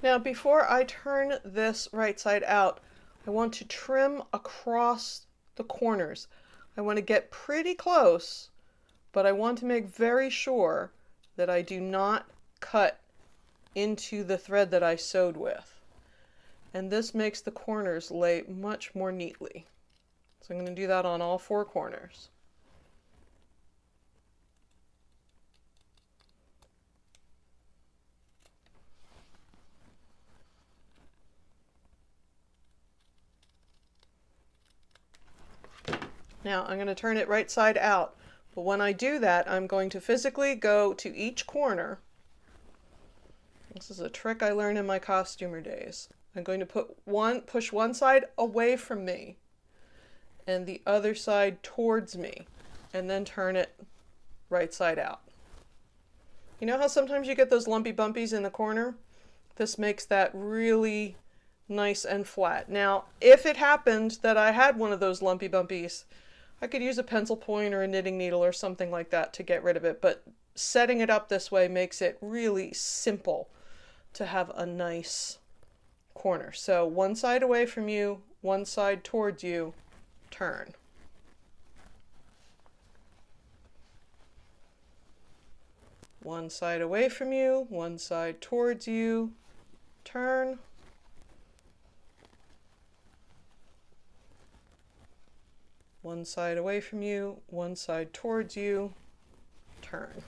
Now before I turn this right side out, I want to trim across the corners. I want to get pretty close, but I want to make very sure that I do not cut into the thread that I sewed with. And this makes the corners lay much more neatly. So I'm going to do that on all four corners. Now I'm going to turn it right side out. But when I do that, I'm going to physically go to each corner. This is a trick I learned in my costumer days. I'm going to push one side away from me and the other side towards me, and then turn it right side out. You know how sometimes you get those lumpy bumpies in the corner? This makes that really nice and flat. Now, if it happened that I had one of those lumpy bumpies, I could use a pencil point or a knitting needle or something like that to get rid of it, but setting it up this way makes it really simple to have a nice corner. So one side away from you, one side towards you, turn. One side away from you, one side towards you, turn. One side away from you, one side towards you, turn.